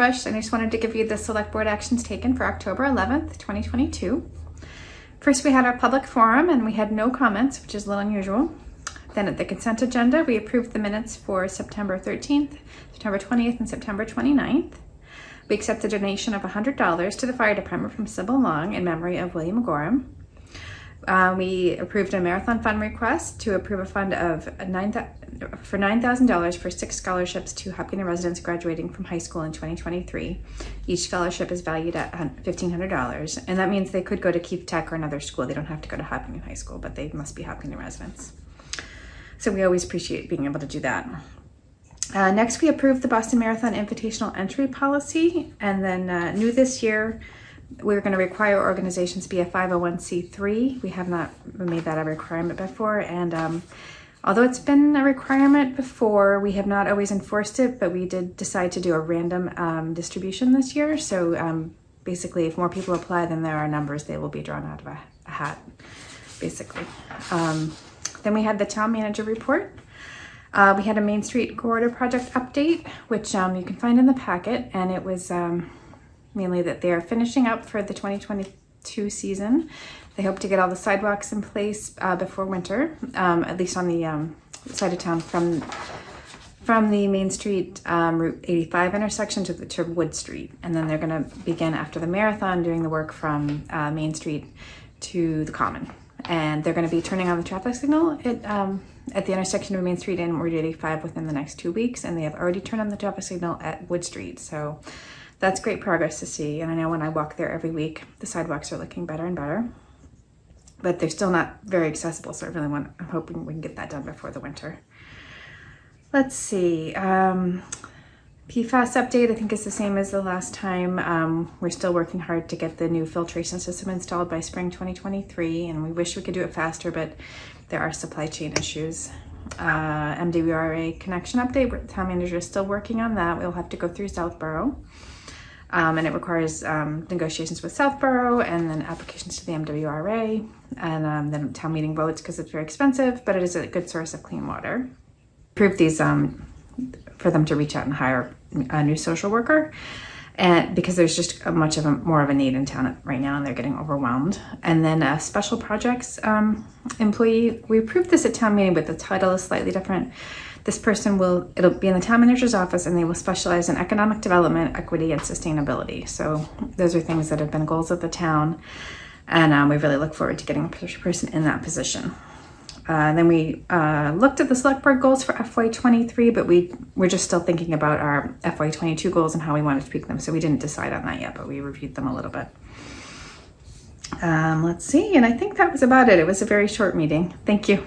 Bush, and I just wanted to give you the select board actions taken for October 11th, 2022. First, we had our public forum and we had no comments, which is a little unusual. Then at the consent agenda, we approved the minutes for September 13th, September 20th, and September 29th. We accepted a donation of $100 to the fire department from Sybil Long in memory of William Gorham. We approved a marathon fund request to approve a fund of $9,000 for 6 scholarships to Hopkinton residents graduating from high school in 2023. Each scholarship is valued at $1,500, and that means they could go to Keith Tech or another school. They don't have to go to Hopkinton High School, but they must be Hopkinton residents. So we always appreciate being able to do that. Next, we approved the Boston Marathon Invitational Entry Policy, and then new this year, we're going to require organizations to be a 501c3. We have not made that a requirement before, and although it's been a requirement before, we have not always enforced it, but we did decide to do a random distribution this year. So basically, if more people apply than there are numbers, they will be drawn out of a hat, basically. Then we had the town manager report. We had a Main Street corridor project update, which you can find in the packet, and it was mainly that they are finishing up for the 2022 season. They hope to get all the sidewalks in place before winter, at least on the side of town from the Main Street Route 85 intersection to Wood Street. And then they're going to begin after the marathon doing the work from Main Street to the Common. And they're going to be turning on the traffic signal at the intersection of Main Street and Route 85 within the next 2 weeks. And they have already turned on the traffic signal at Wood Street. So that's great progress to see. And I know when I walk there every week, the sidewalks are looking better and better. But they're still not very accessible. So I'm hoping we can get that done before the winter. Let's see. PFAS update, I think is the same as the last time. We're still working hard to get the new filtration system installed by spring 2023, and we wish we could do it faster, but there are supply chain issues. MWRA connection update, the town manager is still working on that. We'll have to go through Southborough, and it requires negotiations with Southborough and then applications to the MWRA, and then town meeting votes because it's very expensive, but it is a good source of clean water. Approved these for them to reach out and hire a new social worker, and because there's just more of a need in town right now, and they're getting overwhelmed. And then a special projects employee, we approved this at town meeting, but the title is slightly different. This person it'll be in the town manager's office, and they will specialize in economic development, equity, and sustainability. So those are things that have been goals of the town, and we really look forward to getting a person in that position. Then we looked at the select board goals for FY23, but we're just still thinking about our FY22 goals and how we want to tweak them. So we didn't decide on that yet, but we reviewed them a little bit. Let's see, and I think that was about it. It was a very short meeting. Thank you.